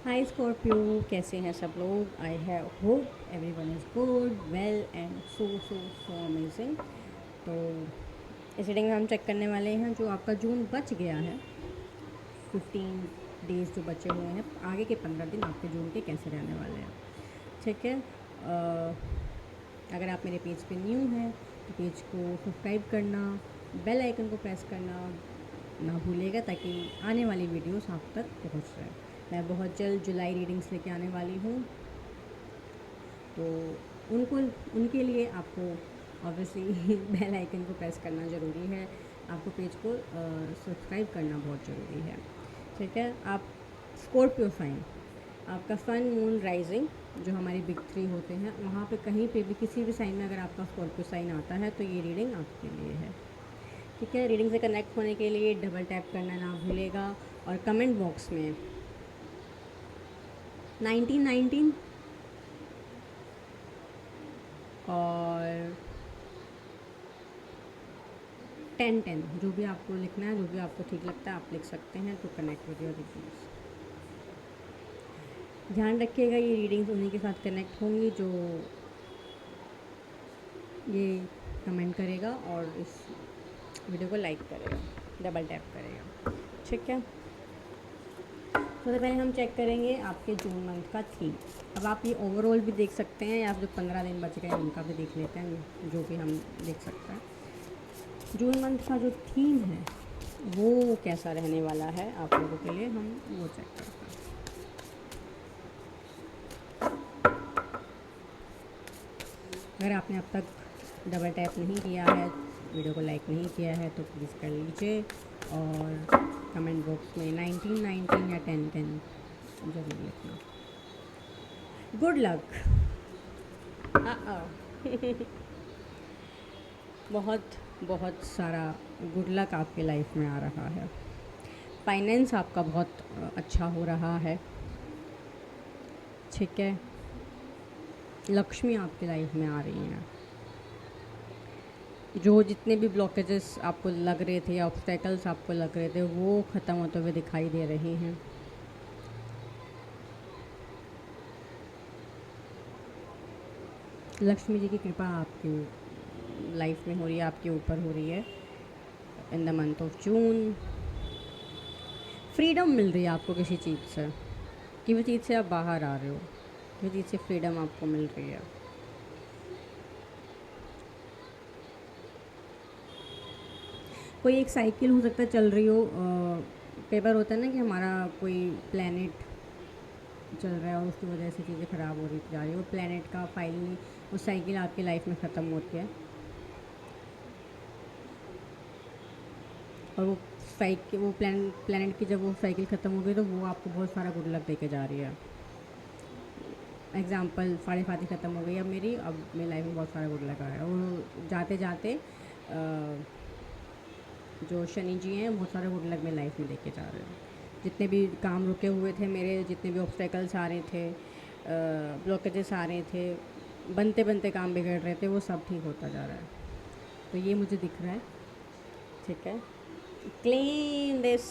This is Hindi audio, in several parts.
हाय स्कॉर्पियो, कैसे हैं सब लोग। I have hope everyone is good well and so so so amazing. तो इस रीडिंग में हम चेक करने वाले हैं जो आपका जून बच गया है। 15 डेज़ जो बचे हुए हैं, आगे के 15 दिन आपके जून के कैसे रहने वाले हैं। ठीक है। अगर आप मेरे पेज पे न्यू हैं तो पेज को सब्सक्राइब करना, बेल आइकन को प्रेस करना ना भूलिएगा ताकि आने वाली वीडियोस आप तक पहुंच जाए। मैं बहुत जल्द जुलाई रीडिंग्स लेके आने वाली हूँ, तो उनको उनके लिए आपको ऑब्वियसली बेल आइकन को प्रेस करना ज़रूरी है। आपको पेज को सब्सक्राइब करना बहुत ज़रूरी है। ठीक है। आप स्कॉर्पियो साइन, आपका सन मून राइजिंग जो हमारी बिग 3 होते हैं, वहाँ पे कहीं पे भी किसी भी साइन में अगर आपका स्कॉर्पियो साइन आता है तो ये रीडिंग आपके लिए है। ठीक है। रीडिंग से कनेक्ट होने के लिए डबल टैप करना ना भूलेगा और कमेंट बॉक्स में 1919 और 1010 जो भी आपको लिखना है, जो भी आपको ठीक लगता है आप लिख सकते हैं। तो कनेक्ट विद योर रीडिंग्स। ध्यान रखिएगा ये रीडिंग्स उन्हीं के साथ कनेक्ट होंगी जो ये कमेंट करेगा और इस वीडियो को लाइक करेगा, डबल टैप करेगा। ठीक है। सबसे पहले हम चेक करेंगे आपके जून मंथ का थीम। अब आप ये ओवरऑल भी देख सकते हैं या जो 15 दिन बच गए हैं उनका भी देख लेते हैं, जो भी हम देख सकते हैं। जून मंथ का जो थीम है वो कैसा रहने वाला है आप लोगों के लिए, हम वो चेक करते हैं। अगर आपने अब तक डबल टैप नहीं किया है, वीडियो को लाइक नहीं किया है तो प्लीज़ कर लीजिए और कमेंट बॉक्स में 1919 या 1010 जरूर लिखना। Good luck. बहुत बहुत सारा गुड लक आपके लाइफ में आ रहा है। फाइनेंस आपका बहुत अच्छा हो रहा है। ठीक है। लक्ष्मी आपकी लाइफ में आ रही हैं। जो जितने भी ब्लॉकेजेस आपको लग रहे थे या ऑब्स्टेकल्स आपको लग रहे थे वो ख़त्म होते हुए दिखाई दे रहे हैं। लक्ष्मी जी की कृपा आपकी लाइफ में हो रही है, आपके ऊपर हो रही है। In the month of June freedom मिल रही है आपको किसी चीज़ से, कि वो चीज़ से आप बाहर आ रहे हो, किसी चीज़ से फ्रीडम आपको मिल रही है। कोई एक साइकिल हो सकता है चल रही हो। कई बार होता है ना कि हमारा कोई प्लेनेट चल रहा है और उसकी वजह से चीज़ें ख़राब हो रही जा रही है, वो प्लेनेट का फाइनली वो साइकिल आपकी लाइफ में ख़त्म होती है और वो साइकिल वो प्लेनेट की जब वो साइकिल ख़त्म हो गई तो वो आपको बहुत सारा गुड लक देके जा रही है। एग्ज़ाम्पल साढ़े फाती ख़त्म हो गई अब मेरी, अब मेरी लाइफ में बहुत सारा गुड लक आ रहा है। वो जाते जाते जो शनि जी हैं बहुत सारे गुड लक मेरी लाइफ में लेके जा रहे हैं। जितने भी काम रुके हुए थे मेरे, जितने भी ऑब्स्टेकल्स आ रहे थे, ब्लॉकेजेस आ रहे थे, बनते बनते काम बिगड़ रहे थे, वो सब ठीक होता जा रहा है। तो ये मुझे दिख रहा है। ठीक है। क्लेम दिस,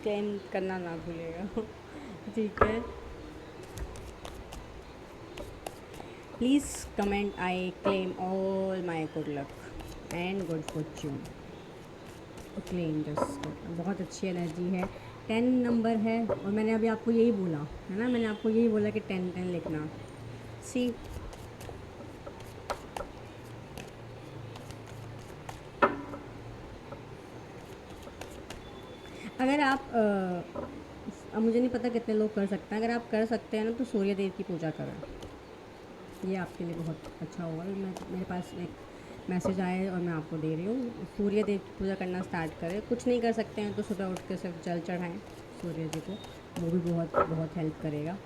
क्लेम करना ना भूलिएगा। ठीक है। Please comment I claim all my good luck and good Fortune. Claim this. बहुत अच्छी एनर्जी है। 10 नंबर है और मैंने अभी आपको यही बोला है ना, मैंने आपको यही बोला कि 10 10 लिखना। सी अगर आप अब मुझे नहीं पता कितने लोग कर सकते हैं, अगर आप कर सकते हैं ना तो सूर्य देव की पूजा करें, ये आपके लिए बहुत अच्छा होगा। मेरे पास एक मैसेज आया है और मैं आपको दे रही हूँ। सूर्य देव की पूजा करना स्टार्ट करें। कुछ नहीं कर सकते हैं तो सुबह उठ के सिर्फ जल चढ़ाएँ सूर्य जी को, वो भी बहुत बहुत हेल्प करेगा।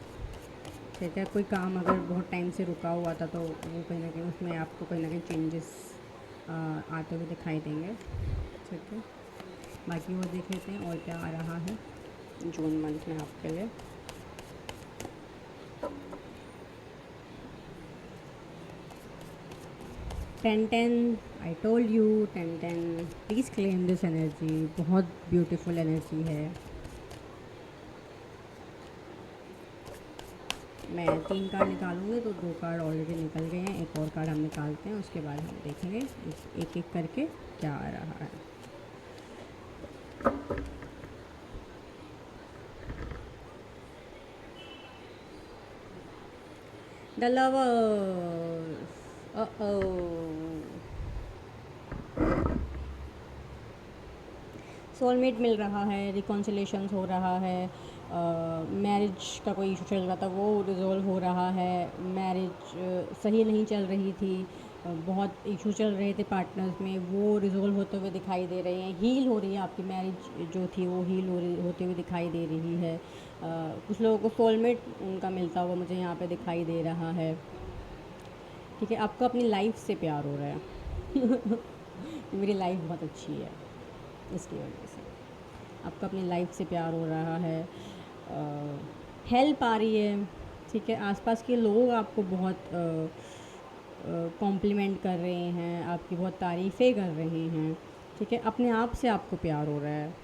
ठीक है। कोई काम अगर बहुत टाइम से रुका हुआ था तो वो कहीं ना कहीं उसमें आपको कहीं ना कहीं चेंजेस आते हुए दिखाई देंगे। ठीक है। बाकी वो देख लेते हैं और क्या आ रहा है जून मंथ में आपके लिए। 10 10 I told you, 10 10 please claim this energy, बहुत ब्यूटीफुल एनर्जी है। मैं 3 कार्ड निकालूंगी तो 2 कार्ड ऑलरेडी निकल गए हैं, एक और कार्ड हम निकालते हैं, उसके बाद हम देखेंगे एक एक करके क्या आ रहा है। द लवर्स, सोलमेट मिल रहा है, रिकॉन्सिलेशंस हो रहा है, मैरिज का कोई इशू चल रहा था वो रिजॉल्व हो रहा है, मैरिज सही नहीं चल रही थी, बहुत इशू चल रहे थे पार्टनर्स में, वो रिजॉल्व होते हुए दिखाई दे रहे हैं, हील हो रही है आपकी मैरिज जो थी वो हील होते हुए दिखाई दे रही है। कुछ लोगों को सोलमेट उनका मिलता हुआ मुझे यहाँ पे दिखाई दे रहा है। ठीक है, आपको अपनी लाइफ से प्यार हो रहा है मेरी लाइफ बहुत अच्छी है, इसकी वजह से आपका अपनी लाइफ से प्यार हो रहा है, हेल्प आ रही है। ठीक है, आसपास के लोग आपको बहुत कॉम्प्लीमेंट कर रहे हैं, आपकी बहुत तारीफ़ें कर रहे हैं। ठीक है, अपने आप से आपको प्यार हो रहा है।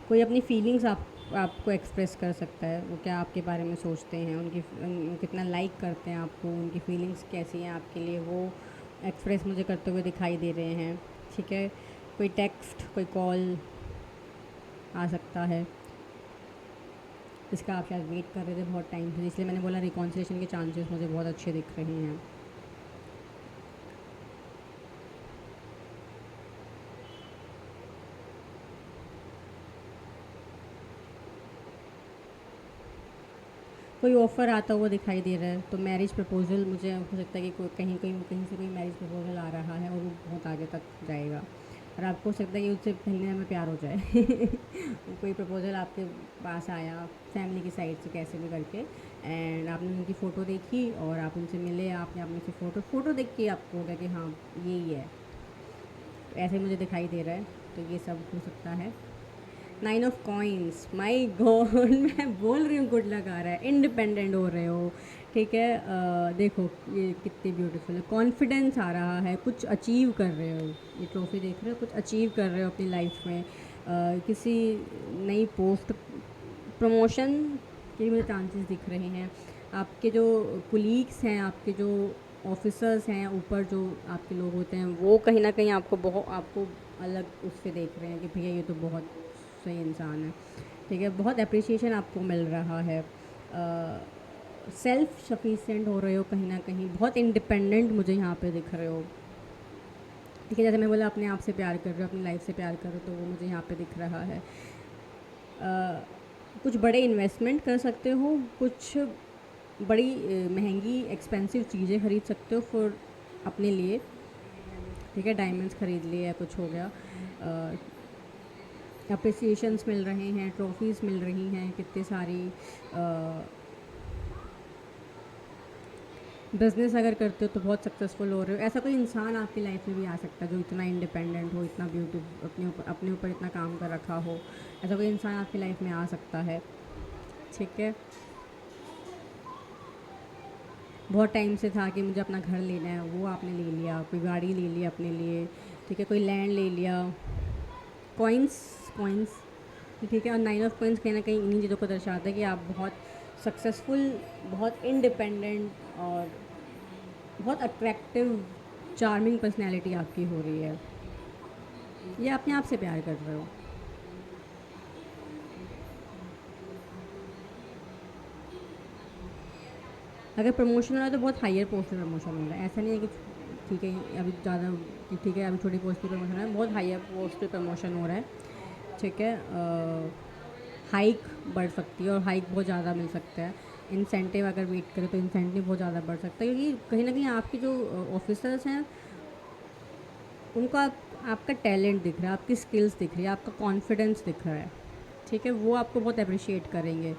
कोई अपनी फीलिंग्स आपको एक्सप्रेस कर सकता है, वो क्या आपके बारे में सोचते हैं, कितना लाइक करते हैं आपको, उनकी फीलिंग्स कैसी हैं आपके लिए, वो एक्सप्रेस मुझे करते हुए दिखाई दे रहे हैं। ठीक है, कोई टेक्स्ट, कोई कॉल आ सकता है जिसका आप शायद वेट कर रहे थे बहुत टाइम से, इसलिए मैंने बोला रिकॉन्सिलेशन के चांसेस मुझे बहुत अच्छे दिख रहे हैं। कोई ऑफ़र आता हुआ दिखाई दे रहा है, तो मैरिज प्रपोज़ल मुझे हो सकता है कि कोई कहीं से कोई मैरिज प्रपोज़ल आ रहा है और वो बहुत आगे तक जाएगा, और आपको हो सकता है कि उससे पहले में प्यार हो जाए कोई प्रपोज़ल आपके पास आया फैमिली की साइड से कैसे भी करके, एंड आपने उनकी फ़ोटो देखी और आप उनसे मिले, आपने अपने से फ़ोटो देख के आपको हो गया कि हाँ यही है, ऐसे मुझे दिखाई दे रहा है, तो ये सब हो सकता है। 9 ऑफ कॉइन्स, माई गॉड मैं बोल रही हूँ गुड लक आ रहा है, इंडिपेंडेंट हो रहे हो। ठीक है, देखो ये कितनी ब्यूटीफुल है, कॉन्फिडेंस आ रहा है, कुछ अचीव कर रहे हो, ये ट्रॉफी देख रहे हो, कुछ अचीव कर रहे हो अपनी लाइफ में, किसी नई पोस्ट, प्रमोशन के मुझे चांसेस दिख रहे हैं। आपके जो कुलीग्स हैं, आपके जो ऑफिसर्स हैं ऊपर, जो आपके लोग होते हैं, वो कहीं ना कहीं आपको अलग उससे देख रहे हैं कि भैया ये तो बहुत सही इंसान है। ठीक है, बहुत अप्रिसिएशन आपको मिल रहा है, सेल्फ सफिशिएंट हो रहे हो कहीं ना कहीं, बहुत इंडिपेंडेंट मुझे यहाँ पे दिख रहे हो। ठीक है, जैसे मैं बोला अपने आप से प्यार कर रहे हो, अपनी लाइफ से प्यार कर रहे हो, तो वो मुझे यहाँ पे दिख रहा है। कुछ बड़े इन्वेस्टमेंट कर सकते हो, कुछ बड़ी महंगी एक्सपेंसिव चीज़ें खरीद सकते हो फॉर अपने लिए। ठीक है, डायमंड्स खरीद लिए या कुछ हो गया, अप्रिसिएशंस मिल रहे हैं, ट्रॉफीज़ मिल रही हैं कितनी सारी, बिज़नेस अगर करते हो तो बहुत सक्सेसफुल हो रहे हो। ऐसा कोई इंसान आपकी लाइफ में भी आ सकता है जो इतना इंडिपेंडेंट हो, इतना ब्यूटी अपने ऊपर इतना काम कर रखा हो, ऐसा कोई इंसान आपकी लाइफ में आ सकता है। ठीक है, बहुत टाइम से था कि मुझे अपना घर लेना है, वो आपने ले लिया, कोई गाड़ी ले लिया अपने लिए। ठीक है, कोई लैंड ले लिया, कॉइन्स। ठीक है, और 9 ऑफ कॉइन्स कहीं ना कहीं इन्हीं चीज़ों को दर्शाता है कि आप बहुत सक्सेसफुल, बहुत इंडिपेंडेंट और बहुत अट्रैक्टिव, चार्मिंग पर्सनैलिटी आपकी हो रही है। ये अपने आप से प्यार कर रहे हो। अगर प्रमोशन हो रहा है तो बहुत हायर पोस्ट पे प्रमोशन हो रहा है, ऐसा नहीं है कि ठीक है अभी ज़्यादा, ठीक है अभी छोटी पोस्ट पे प्रमोशन है, बहुत हायर पोस्ट पे प्रमोशन हो रहा है। ठीक है, हाइक बढ़ सकती है और हाइक बहुत ज़्यादा मिल सकता है। इंसेंटिव अगर वेट करें तो इंसेंटिव बहुत ज़्यादा बढ़ सकता है, क्योंकि कहीं ना कहीं आपके जो ऑफिसर्स हैं उनको आपका टैलेंट दिख रहा है, आपकी स्किल्स दिख रही है, आपका कॉन्फिडेंस दिख रहा है। ठीक है, वो आपको बहुत अप्रिशिएट करेंगे।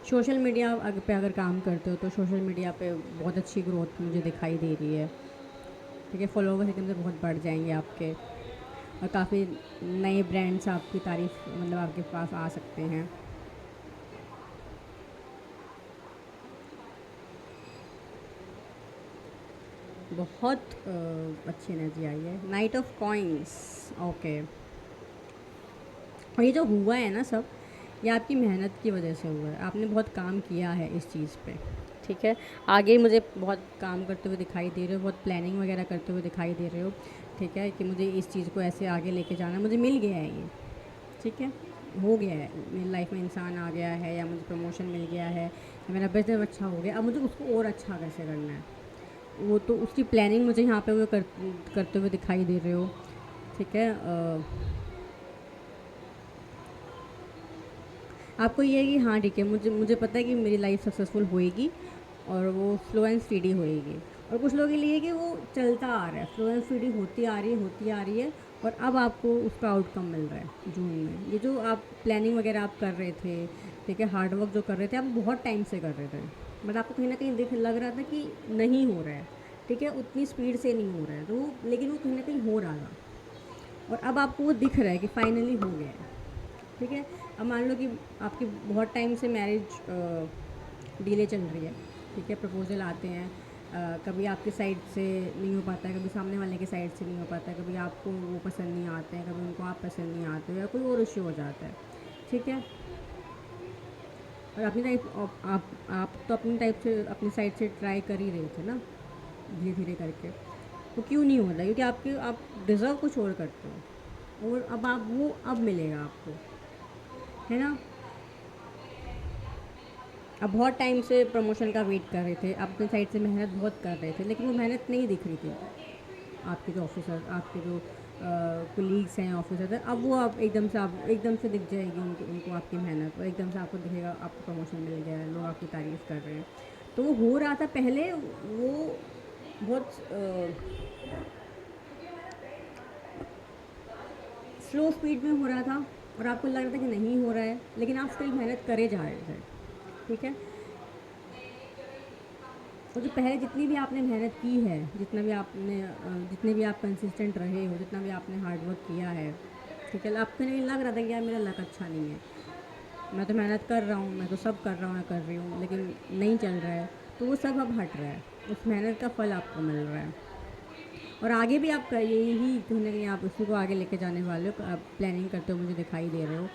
सोशल मीडिया पे अगर काम करते हो तो सोशल मीडिया पे बहुत अच्छी ग्रोथ मुझे दिखाई दे रही है। ठीक है, फॉलोवर्स एकदम से बहुत बढ़ जाएंगे आपके, और काफ़ी नए ब्रांड्स आपकी तारीफ मतलब आपके पास आ सकते हैं। बहुत अच्छी एनर्जी आई है। Night of coins, okay. और ये जो हुआ है ना सब, ये आपकी मेहनत की वजह से हुआ है। आपने बहुत काम किया है इस चीज़ पे, ठीक है। आगे मुझे बहुत काम करते हुए दिखाई दे रहे हो, बहुत प्लानिंग वगैरह करते हुए दिखाई दे रहे हो, ठीक है, कि मुझे इस चीज़ को ऐसे आगे लेके जाना, मुझे मिल गया है ये, ठीक है, हो गया है मेरी लाइफ में, इंसान आ गया है, या मुझे प्रमोशन मिल गया है, या मेरा बिजनेस अच्छा हो गया। अब मुझे उसको और अच्छा कैसे करना है, वो तो उसकी प्लानिंग मुझे यहाँ पे वो करते हुए दिखाई दे रहे हो, ठीक है। आपको ये है कि हाँ ठीक है, मुझे मुझे पता है कि मेरी लाइफ सक्सेसफुल होएगी, और वो स्लो एंड स्पीडी होएगी। और कुछ लोगों के लिए कि वो चलता आ रहा है, स्लो एंड स्पीडी होती आ रही है, होती आ रही है, और अब आपको उसका आउटकम मिल रहा है जून में। ये जो आप प्लानिंग वगैरह आप कर रहे थे, ठीक है, हार्ड वर्क जो कर रहे थे, आप बहुत टाइम से कर रहे थे, बट आपको कहीं ना कहीं लग रहा था कि नहीं हो रहा है, ठीक है, उतनी स्पीड से नहीं हो रहा है, तो लेकिन वो कहीं ना कहीं हो रहा था, और अब आपको वो दिख रहा है कि फाइनली हो गया है, ठीक है। अब मान लो कि आपकी बहुत टाइम से मैरिज डिले चल रही है, ठीक है, प्रपोजल आते हैं, कभी आपके साइड से नहीं हो पाता है, कभी सामने वाले के साइड से नहीं हो पाता है, कभी आपको वो पसंद नहीं आते हैं, कभी उनको आप पसंद नहीं आते हो, या कोई और इश्यू हो जाता है, ठीक है। और अपनी टाइप आप तो अपनी टाइप से अपनी साइड से ट्राई कर ही रहे थे ना, धीरे धीरे करके। तो क्यों नहीं हो रहा, क्योंकि आप डिज़र्व कुछ और करते हो, और अब आप वो अब मिलेगा आपको, है ना। अब बहुत टाइम से प्रमोशन का वेट कर रहे थे, आप अपनी साइड से मेहनत बहुत कर रहे थे, लेकिन वो मेहनत नहीं दिख रही थी। आपके जो ऑफिसर, आपके जो कोलीग्स हैं, ऑफिसर हैं, अब वो आप एकदम से दिख जाएगी उनको आपकी मेहनत, और एकदम से आपको दिखेगा आपको प्रमोशन मिल गया है, लोग आपकी तारीफ़ कर रहे हैं। तो वो हो रहा था पहले, वो बहुत स्लो स्पीड में हो रहा था, और आपको लग रहा था कि नहीं हो रहा है, लेकिन आप स्टिल मेहनत करे जा रहे थे, ठीक है। और जो पहले जितनी भी आपने मेहनत की है, जितने भी आप कंसिस्टेंट रहे हो, जितना भी आपने हार्ड वर्क किया है, ठीक है, आपको नहीं लग रहा था कि यार मेरा लक अच्छा नहीं है, मैं तो मेहनत कर रहा हूँ, मैं तो सब कर रहा हूँ, मैं कर रही हूँ, लेकिन नहीं चल रहा है, तो वो सब अब हट रहा है, उस मेहनत का फल आपको मिल रहा है। और आगे भी आप यही कहीं ना कहीं आप उसी को आगे लेके जाने वाले हो, आप प्लानिंग करते हो, मुझे दिखाई दे रहे हो,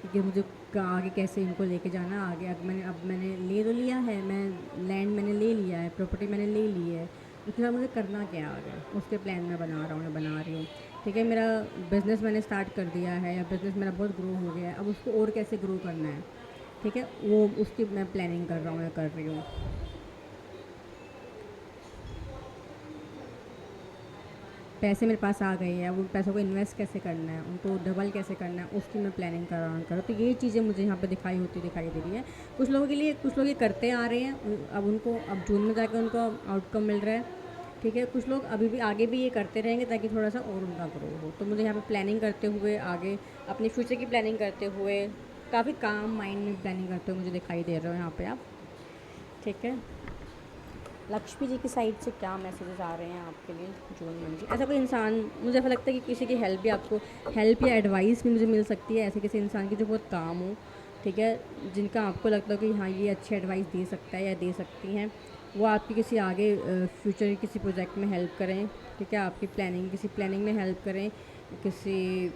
कि मुझे आगे कैसे इनको लेके जाना आगे। अब मैंने ले तो लिया है, मैं लैंड मैंने ले लिया है, प्रॉपर्टी मैंने ले ली है, उसके बाद मुझे करना क्या आगे, उसके प्लान मैं बना रहा हूँ, मैं बना रही हूँ, ठीक है। मेरा बिज़नेस मैंने स्टार्ट कर दिया है, या बिज़नेस मेरा बहुत ग्रो हो गया है, अब उसको और कैसे ग्रो करना है, ठीक है, वो उसकी मैं प्लानिंग कर रहा हूँ या कर रही हूँ। पैसे मेरे पास आ गए हैं, अब उन पैसों को इन्वेस्ट कैसे करना है, उनको डबल कैसे करना है, उसकी मैं प्लानिंग कर रहा हूँ। तो ये चीज़ें मुझे यहाँ पे दिखाई दे रही है। कुछ लोगों के लिए, कुछ लोग ये करते आ रहे हैं, अब उनको अब जून में जाकर उनको आउटकम मिल रहा है, ठीक है। कुछ लोग अभी भी आगे भी ये करते रहेंगे, ताकि थोड़ा सा और उनका ग्रो हो। तो मुझे यहाँ पर प्लानिंग करते हुए, आगे अपनी फ्यूचर की प्लानिंग करते हुए, काफ़ी काम माइंड में प्लानिंग करते हुए मुझे दिखाई दे रहे हो यहाँ पर आप, ठीक है। लक्ष्मी जी की साइड से क्या मैसेजेस आ रहे हैं आपके लिए जून मंथ? ऐसा कोई इंसान, मुझे ऐसा लगता है कि किसी की हेल्प भी आपको, हेल्प या एडवाइस भी मुझे मिल सकती है, ऐसे किसी इंसान की जो बहुत काम हो, ठीक है, जिनका आपको लगता हो कि हाँ ये अच्छी एडवाइस दे सकता है या दे सकती हैं, वो आपकी किसी आगे फ्यूचर किसी प्रोजेक्ट में हेल्प करें, ठीक है, आपकी किसी प्लानिंग में हेल्प करें, किसी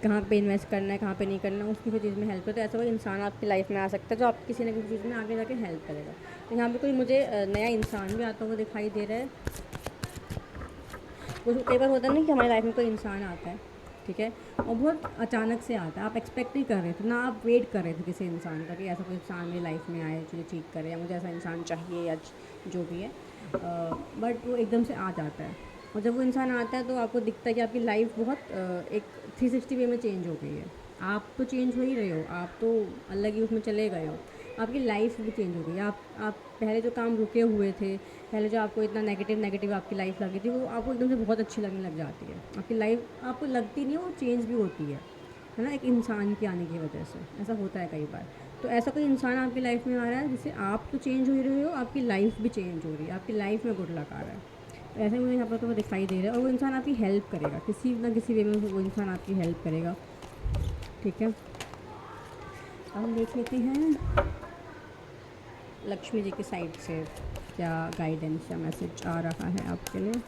कहाँ पे इन्वेस्ट करना है, कहाँ पे नहीं करना, उसकी भी चीज़ में हेल्प करे। तो ऐसा कोई इंसान आपकी लाइफ में आ सकता है जो आपकी किसी न किसी चीज़ में आगे जाके हेल्प करेगा। तो यहाँ पे कोई मुझे नया इंसान भी आता हुआ दिखाई दे रहा है। वो कई बार होता है ना कि हमारी लाइफ में कोई इंसान आता है, ठीक है, और बहुत अचानक से आता है, आप एक्सपेक्ट नहीं कर रहे थे ना, आप वेट कर रहे थे किसी इंसान का कि ऐसा कोई इंसान मेरी लाइफ में आए, मुझे ठीक करे, या मुझे ऐसा इंसान चाहिए, या जो भी है, बट वो एकदम से आ जाता है। और जब वो इंसान आता है तो आपको दिखता है कि आपकी लाइफ बहुत एक 360 वे में चेंज हो गई है। आप तो चेंज हो ही रहे हो, आप तो अलग ही उसमें चले गए हो, आपकी लाइफ भी चेंज हो गई। आप पहले जो काम रुके हुए थे, पहले जो आपको इतना नेगेटिव आपकी लाइफ लगी थी, वो आपको एकदम से बहुत अच्छी लगने लग जाती है। आपकी लाइफ आपको लगती नहीं है, वो चेंज भी होती है ना, एक इंसान के आने की वजह से ऐसा होता है कई बार। तो ऐसा कोई इंसान आपकी लाइफ में आ रहा है जिससे आप तो चेंज हो ही रहे हो, आपकी लाइफ भी चेंज हो रही है, आपकी लाइफ में गुड लक आ रहा है। तो ऐसे मुझे यहाँ पर तो वो दिखाई दे रहा है, और वो इंसान आपकी हेल्प करेगा किसी ना किसी वे में, वो इंसान आपकी हेल्प करेगा, ठीक है। हम देख लेते हैं लक्ष्मी जी की साइड से क्या गाइडेंस या मैसेज आ रहा है आपके लिए।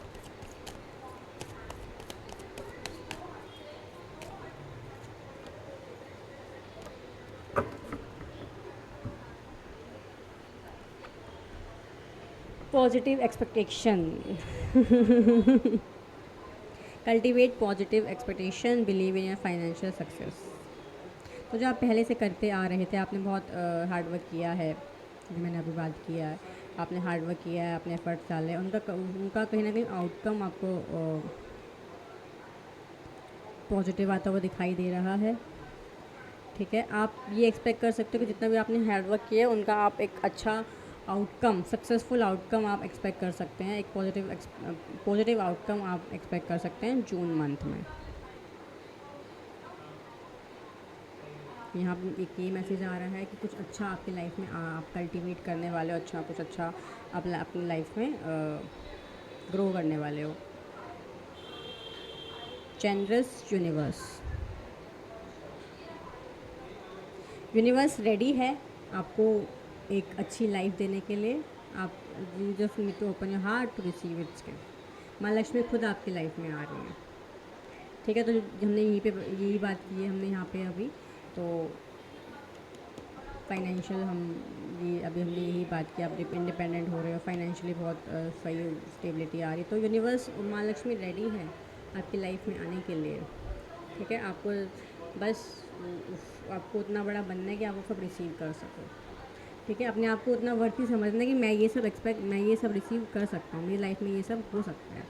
Positive expectation cultivate positive expectation, believe in your financial success. तो जो आप पहले से करते आ रहे थे, आपने बहुत हार्ड वर्क किया है, जो मैंने अभी बात किया है, आपने हार्ड वर्क किया है, आपने एफर्ट्स डाले, उनका कहीं ना कहीं आउटकम आपको पॉजिटिव आता हुआ दिखाई दे रहा है। ठीक है, आप ये एक्सपेक्ट कर सकते हो कि जितना भी आपने हार्ड वर्क किया है उनका आप एक अच्छा आउटकम, सक्सेसफुल आउटकम आप एक्सपेक्ट कर सकते हैं। एक पॉजिटिव आउटकम आप एक्सपेक्ट कर सकते हैं जून मंथ में। यहाँ पर एक ये मैसेज आ रहा है कि कुछ अच्छा आपकी लाइफ में आप कल्टीवेट करने वाले हो, अच्छा कुछ अच्छा आप अपनी लाइफ में ग्रो करने वाले हो। जेनरस यूनिवर्स रेडी है आपको एक अच्छी लाइफ देने के लिए। आप just need to open your heart to receive its gift. माँ लक्ष्मी खुद आपकी लाइफ में आ रही है। ठीक है, तो हमने यही बात की है हमने यहाँ पे अभी तो फाइनेंशियल हमने यही बात की, आप इंडिपेंडेंट हो रहे हो, फाइनेंशियली बहुत सही स्टेबिलिटी आ रही है। तो यूनिवर्स माँ लक्ष्मी रेडी है आपकी लाइफ में आने के लिए। ठीक है, आपको बस आपको उतना बड़ा बनना है कि आप वो सब रिसीव कर सको। ठीक है, अपने आप को उतना वर्थी समझना है कि मैं ये सब रिसीव कर सकता हूँ, मेरी लाइफ में ये सब हो सकता है।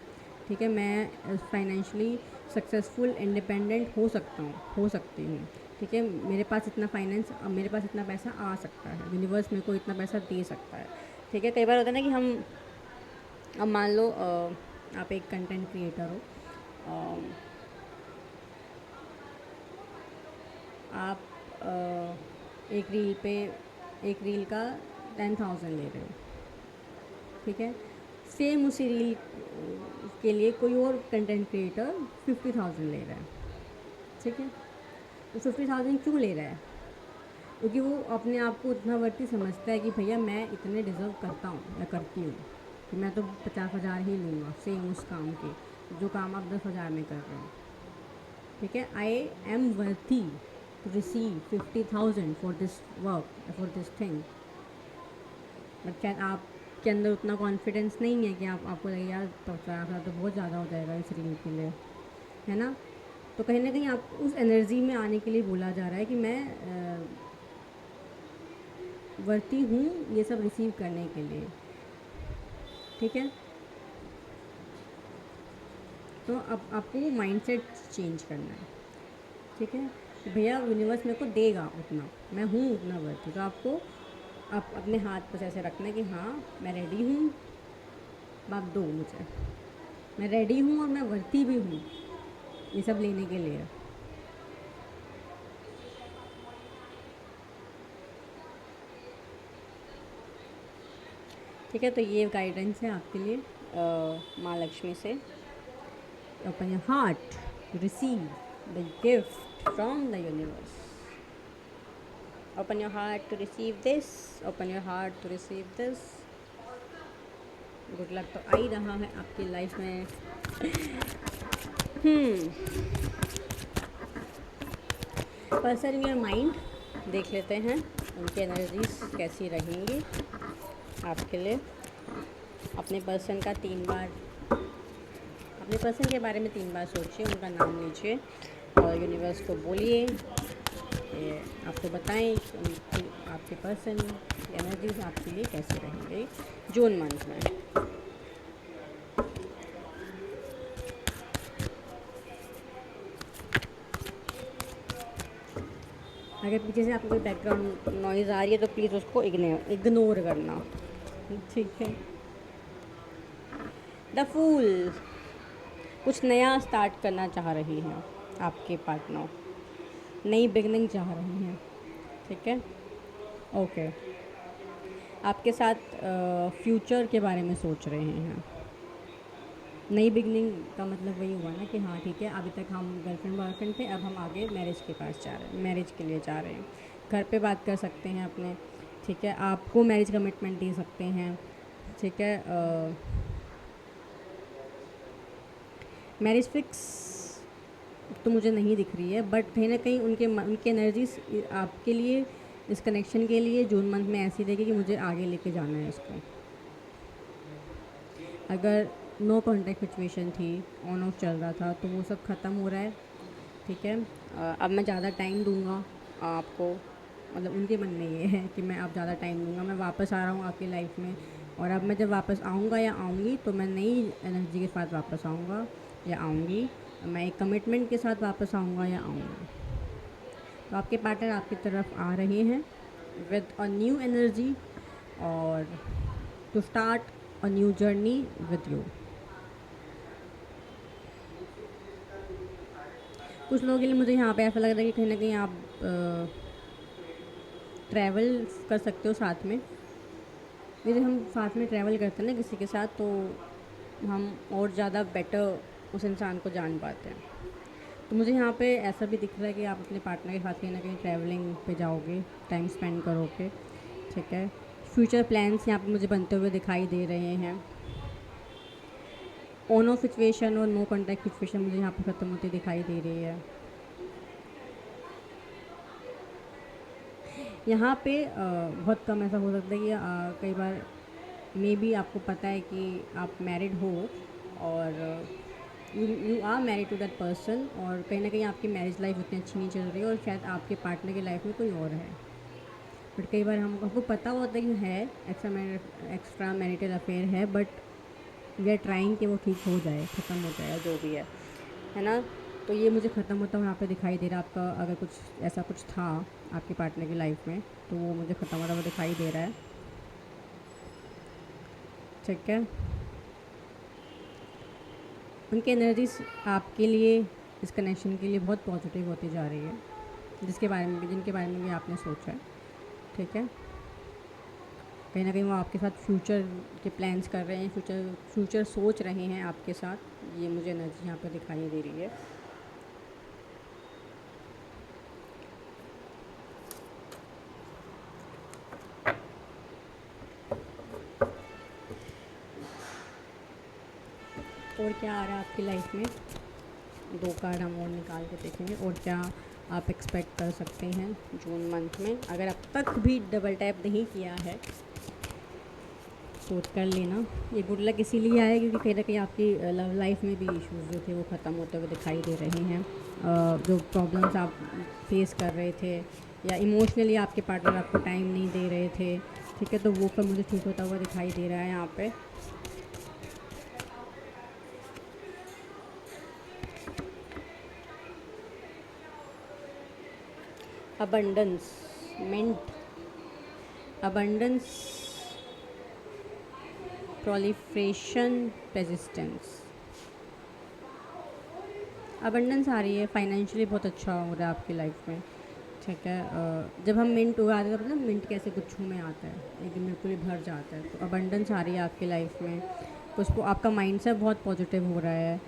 ठीक है, मैं फाइनेंशियली सक्सेसफुल इंडिपेंडेंट हो सकती हूँ। ठीक है, मेरे पास इतना पैसा आ सकता है, यूनिवर्स मेरे को इतना पैसा दे सकता है। ठीक है, कई बार होता है ना कि हम अब मान लो आप एक कंटेंट क्रिएटर हो, आप एक रील का 10,000 ले रहे हो। ठीक है, सेम उसी रील के लिए कोई और कंटेंट क्रिएटर 50,000 ले रहा है। ठीक है, तो 50,000 क्यों ले रहा है? क्योंकि वो अपने आप को उतना वर्ती समझता है कि भैया मैं इतने डिज़र्व करता हूँ या करती हूँ कि मैं तो 50,000 ही लूँगा सेम उस काम के जो काम आप 10,000 में कर रहे हो। ठीक है, I am worthy to receive 50,000 for this work, for this thing. But क्या आपके अंदर उतना कॉन्फिडेंस नहीं है कि आपको लगे यार 50,000 तो बहुत ज़्यादा हो जाएगा इस रील के लिए, है ना? तो कहीं ना कहीं आप उस एनर्जी में आने के लिए बोला जा रहा है कि मैं वर्ती हूँ ये सब रिसीव करने के लिए। ठीक है, तो अब आपको वो माइंडसेट चेंज करना है। ठीक है, तो भैया यूनिवर्स मेरे को देगा उतना, मैं हूँ उतना वर्ती। तो आपको आप अपने हाथ पर ऐसे रखना है कि हाँ मैं रेडी हूँ, आप दो मुझे, मैं रेडी हूँ और मैं वर्ती भी हूँ ये सब लेने के लिए। ठीक है, तो ये गाइडेंस है आपके लिए माँ लक्ष्मी से। Open your heart to receive the gift from the universe. Open your heart to receive this, open your heart to receive this. Good luck तो आ ही रहा है आपकी लाइफ में। पर्सन इन योर माइंड देख लेते हैं उनकी एनर्जीज कैसी रहेंगी आपके लिए। अपने पर्सन के बारे में 3 बार सोचिए, उनका नाम लीजिए और यूनिवर्स को बोलिए आपको बताएं कि आपके पर्सन की एनर्जीज आपके लिए कैसे रहेंगे जून मंथ में। अगर पीछे से आपको कोई बैकग्राउंड नॉइज़ आ रही है तो प्लीज़ उसको इग्नोर करना। ठीक है, द फूल कुछ नया स्टार्ट करना चाह रही हैं आपके पार्टनर, नई बिगनिंग चाह रही हैं। ठीक है, ओके, आपके साथ फ्यूचर के बारे में सोच रहे हैं। नई बिगनिंग का मतलब वही हुआ ना कि हाँ ठीक है, अभी तक हम गर्लफ्रेंड बॉयफ्रेंड थे, अब हम आगे मैरिज के लिए जा रहे हैं। घर पे बात कर सकते हैं अपने, ठीक है। आपको मैरिज कमिटमेंट दे सकते हैं, ठीक है। मैरिज फिक्स तो मुझे नहीं दिख रही है, बट कहीं ना कहीं उनके एनर्जीज आपके लिए, इस कनेक्शन के लिए जून मंथ में ऐसी रहेगी कि मुझे आगे लेके जाना है इसको। अगर नो कॉन्टैक्ट सिचुएशन थी, ऑन ऑफ चल रहा था, तो वो सब ख़त्म हो रहा है, ठीक है। अब मैं ज़्यादा टाइम दूंगा आपको, मतलब उनके मन में ये है कि मैं अब ज़्यादा टाइम दूंगा, मैं वापस आ रहा हूँ आपकी लाइफ में। और अब मैं जब वापस आऊँगा या आऊँगी तो मैं नई एनर्जी के साथ वापस आऊँगा या आऊँगी, मैं एक कमिटमेंट के साथ वापस आऊँगा या आऊँगी। तो आपके पार्टनर आपकी तरफ आ रहे हैं विद अ न्यू एनर्जी और to start a new journey with you. कुछ लोगों के लिए मुझे यहाँ पे ऐसा लग रहा है कि कहीं ना कहीं आप ट्रैवल कर सकते हो साथ में। जैसे हम साथ में ट्रैवल करते हैं ना किसी के साथ, तो हम और ज़्यादा बेटर उस इंसान को जान पाते हैं। तो मुझे यहाँ पे ऐसा भी दिख रहा है कि आप अपने पार्टनर के साथ कहीं ना कहीं ट्रैवलिंग पे जाओगे, टाइम स्पेंड करोगे, ठीक है। फ्यूचर प्लान्स यहाँ पे मुझे बनते हुए दिखाई दे रहे हैं। ऑन ऑफ सिचुएशन और नो कॉन्टैक्ट सिचुएशन मुझे यहाँ पे ख़त्म होती दिखाई दे रही है। यहाँ पे बहुत कम ऐसा हो सकता है कि कई बार मे बी आपको पता है कि आप मैरिड हो और you are married to that person, और कहीं ना कहीं आपकी मैरिज लाइफ उतनी अच्छी नहीं चल रही है और शायद आपके पार्टनर की लाइफ में कोई और है। बट कई बार हमको पता होता है कि है एक्स्ट्रा मैरिटल अफेयर है, बट वी आर ट्राइंग कि वो ठीक हो जाए, ख़त्म हो जाए, जो भी है ना। तो ये मुझे ख़त्म होता हुआ यहाँ पे दिखाई दे रहा है। आपका अगर कुछ ऐसा कुछ था आपके पार्टनर की लाइफ में, तो वो मुझे ख़त्म होता हुआ दिखाई दे रहा है, ठीक है। उनकी एनर्जीज आपके लिए, इस कनेक्शन के लिए बहुत पॉजिटिव होती जा रही है, जिनके बारे में भी आपने सोचा है, ठीक है। कहीं ना कहीं वो आपके साथ फ्यूचर के प्लान्स कर रहे हैं, फ्यूचर सोच रहे हैं आपके साथ। ये मुझे एनर्जी यहाँ पे दिखाई दे रही है। और क्या आ रहा है आपकी लाइफ में, 2 कार्ड हम और निकाल के देखेंगे। और क्या आप एक्सपेक्ट कर सकते हैं जून मंथ में। अगर अब तक भी डबल टैप नहीं किया है सोच कर लेना। ये गुड लक इसीलिए आया क्योंकि कहीं ना कहीं आपकी लव लाइफ में भी इश्यूज़ जो थे वो ख़त्म होते हुए दिखाई दे रहे हैं। जो प्रॉब्लम्स आप फेस कर रहे थे या इमोशनली आपके पार्टनर आपको टाइम नहीं दे रहे थे, ठीक है, तो वो सब मुझे ठीक होता हुआ दिखाई दे रहा है यहाँ पे। abundance, mint, abundance, proliferation, persistence। abundance आ रही है, फाइनेंशियली बहुत अच्छा हो रहा है आपकी लाइफ में, ठीक है। जब हम मिंट उगाते हैं तो मतलब मिंट कैसे गुच्छों में आता है, एकदम बिल्कुल ही भर जाता है। तो abundance आ रही है आपकी लाइफ में, तो उसको आपका माइंडसेट बहुत पॉजिटिव हो रहा है।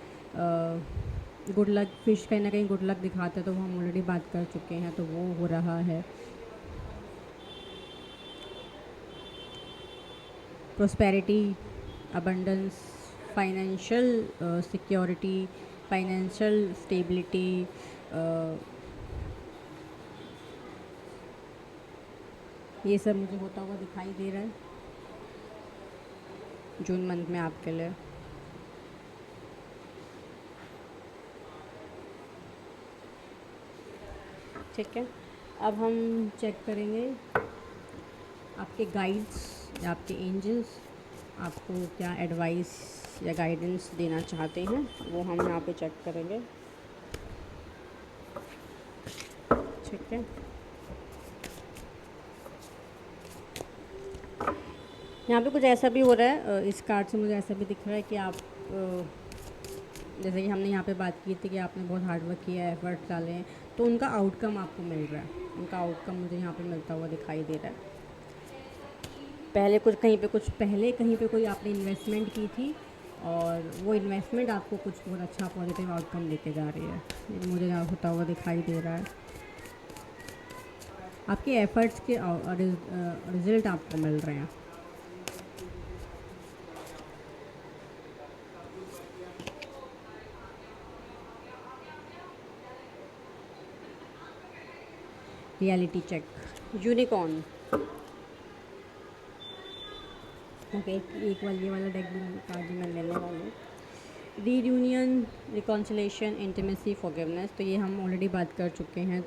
गुड लक फिश कहीं ना कहीं गुड लक दिखाते हैं, तो वो हम ऑलरेडी बात कर चुके हैं, तो वो हो रहा है। Prosperity, abundance, financial security, financial stability, ये सब मुझे होता हुआ दिखाई दे रहा है जून मंथ में आपके लिए। ठीक है, अब हम चेक करेंगे आपके गाइड्स या आपके एंजल्स आपको क्या एडवाइस या गाइडेंस देना चाहते हैं, वो हम यहाँ पे चेक करेंगे। ठीक है, यहाँ पे कुछ ऐसा भी हो रहा है, इस कार्ड से मुझे ऐसा भी दिख रहा है कि आप जैसे कि हमने यहाँ पे बात की थी कि आपने बहुत हार्ड वर्क किया है, एफर्ट डाले हैं, तो उनका आउटकम आपको मिल रहा है। उनका आउटकम मुझे यहाँ पे मिलता हुआ दिखाई दे रहा है। पहले कहीं पे कोई आपने इन्वेस्टमेंट की थी और वो इन्वेस्टमेंट आपको कुछ बहुत अच्छा पॉजिटिव आउटकम लेके जा रही है, ये मुझे यहाँ होता हुआ दिखाई दे रहा है। आपके एफ़र्ट्स के रिज़ल्ट आपको मिल रहे हैं। Reality check, unicorn. ओके, एक वाला ये वाला डेक भी कार्ड भी मैं लेने वाली हूँ। Reunion, reconciliation, intimacy, forgiveness. तो ये हम ऑलरेडी बात कर चुके हैं।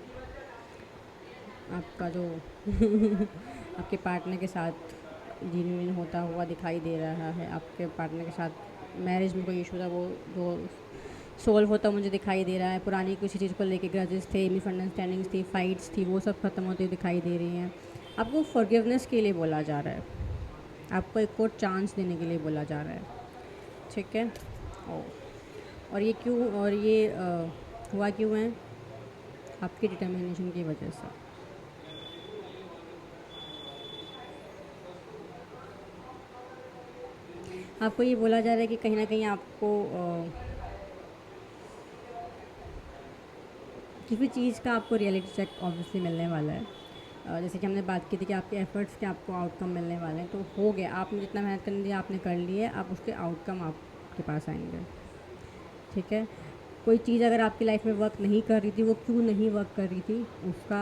आपका जो आपके पार्टनर के साथ रीयूनियन होता हुआ दिखाई दे रहा है, आपके पार्टनर के साथ मैरिज में कोई इशू था वो जो सोल्व होता मुझे दिखाई दे रहा है। पुरानी किसी चीज़ को लेके ग्रजेस थे, मिसअंडरस्टैंडिंग्स थी, फाइट्स थी, वो सब ख़त्म होती दिखाई दे रही हैं। आपको फॉरगिवनेस के लिए बोला जा रहा है, आपको एक और चांस देने के लिए बोला जा रहा है, ठीक है। और ये क्यों, और ये हुआ क्यों है? आपकी डिटर्मिनेशन की वजह से। आपको ये बोला जा रहा है कि कहीं ना कहीं आपको किसी चीज़ का आपको रियलिटी चेक ऑब्वियसली मिलने वाला है। जैसे कि हमने बात की थी कि आपके एफ़र्ट्स के आपको आउटकम मिलने वाले हैं, तो हो गया, आपने जितना मेहनत करने दी आपने कर ली है, आप उसके आउटकम आपके पास आएंगे, ठीक है। कोई चीज़ अगर आपकी लाइफ में वर्क नहीं कर रही थी, वो क्यों नहीं वर्क कर रही थी, उसका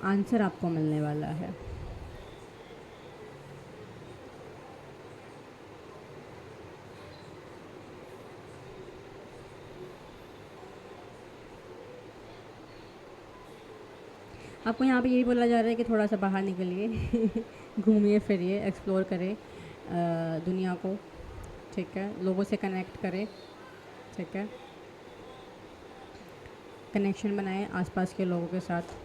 आंसर आपको मिलने वाला है। आपको यहाँ पे यही बोला जा रहा है कि थोड़ा सा बाहर निकलिए घूमिए फिरिए, एक्सप्लोर करें दुनिया को, ठीक है। लोगों से कनेक्ट करें, ठीक है। कनेक्शन बनाएं आसपास के लोगों के साथ।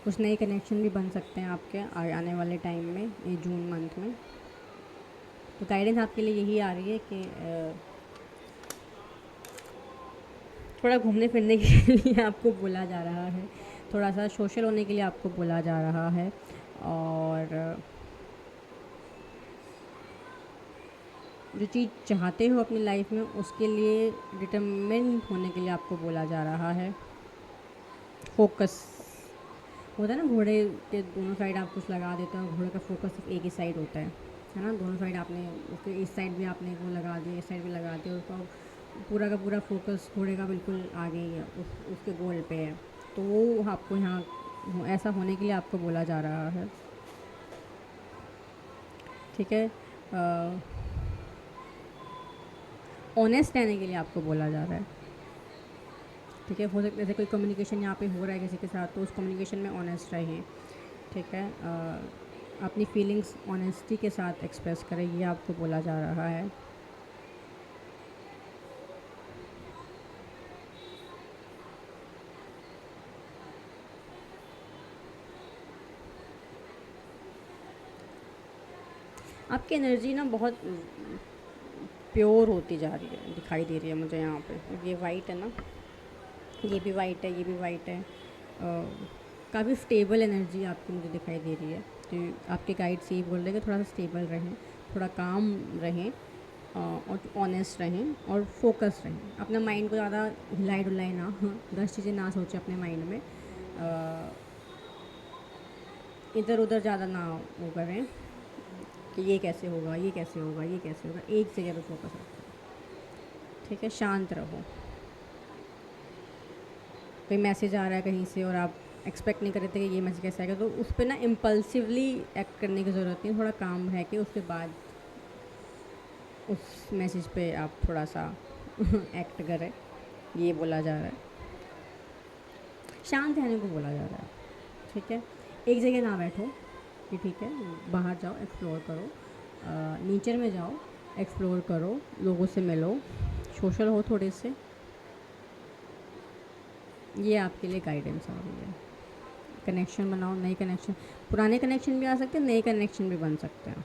कुछ नए कनेक्शन भी बन सकते हैं आपके आने वाले टाइम में, ये जून मंथ में। तो गाइडेंस आपके लिए यही आ रही है कि थोड़ा घूमने फिरने के लिए आपको बोला जा रहा है, थोड़ा सा सोशल होने के लिए आपको बोला जा रहा है, और जो चीज़ चाहते हो अपनी लाइफ में उसके लिए डिटरमिन होने के लिए आपको बोला जा रहा है। फोकस होता है ना, घोड़े के दोनों साइड आप कुछ लगा देते हो, घोड़े का फोकस सिर्फ एक ही साइड होता है ना। दोनों साइड आपने उसके इस साइड भी आपने वो लगा दिया, इस साइड भी लगा दिया, उसका पूरा का पूरा फोकस घोड़े का बिल्कुल आगे ही है, उसके गोल पे है। तो वो आपको यहाँ ऐसा होने के लिए आपको बोला जा रहा है, ठीक है। ऑनेस्ट रहने के लिए आपको बोला जा रहा है, ठीक है। हो सकता है जैसे कोई कम्युनिकेशन यहाँ पे हो रहा है किसी के साथ, तो उस कम्युनिकेशन में ऑनेस्ट रहें, ठीक है। अपनी फीलिंग्स ऑनेस्टी के साथ एक्सप्रेस करें, ये आपको बोला जा रहा है। आपकी एनर्जी ना बहुत प्योर होती जा रही है, दिखाई दे रही है मुझे यहाँ पे। ये वाइट है ना, ये भी वाइट है, ये भी वाइट है। काफ़ी स्टेबल एनर्जी आपकी मुझे दिखाई दे रही है। तो आपके गाइड से ही बोल रहे हैं कि थोड़ा सा स्टेबल रहें, थोड़ा काम रहें, और ऑनेस्ट रहें और फोकस रहें। अपना माइंड को ज़्यादा हिलाई डुलाई ना, 10 चीज़ें ना सोचें अपने माइंड में, इधर उधर ज़्यादा ना वो करें कि ये कैसे होगा, ये कैसे होगा, ये कैसे होगा। एक जगह पर फोकस रखें, ठीक है। शांत रहो। कोई मैसेज आ रहा है कहीं से और आप एक्सपेक्ट नहीं कर रहे थे कि ये मैसेज कैसे आएगा, तो उस पर ना इम्पल्सिवली एक्ट करने की ज़रूरत नहीं, थोड़ा काम है कि उसके बाद उस मैसेज पे आप थोड़ा सा एक्ट करें, ये बोला जा रहा है। शांत रहने को बोला जा रहा है, ठीक है। एक जगह ना बैठो कि ठीक है, बाहर जाओ, एक्सप्लोर करो, नेचर में जाओ, एक्सप्लोर करो, लोगों से मिलो, सोशल हो थोड़े से। ये आपके लिए गाइडेंस आ रही है। कनेक्शन बनाओ, नए कनेक्शन, पुराने कनेक्शन भी आ सकते हैं, नए कनेक्शन भी बन सकते हैं,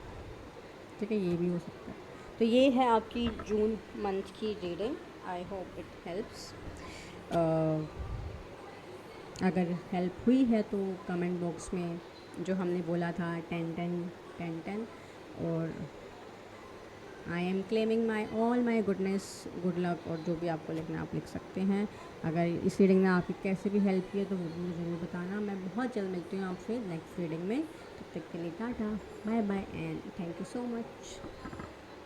ठीक है। ये भी हो सकता है। तो ये है आपकी जून मंथ की reading. I hope it helps. अगर हेल्प हुई है तो कमेंट बॉक्स में जो हमने बोला था 10-10-10-10, और I am claiming my all my goodness, good luck, और जो भी आपको लिखना आप लिख सकते हैं। अगर इस रीडिंग ने आपकी कैसे भी हेल्प की है तो वो भी मुझे ज़रूर बताना। मैं बहुत जल्द मिलती हूँ आपसे नेक्स्ट रीडिंग में। तब तक के लिए tata, bye bye and thank you so much.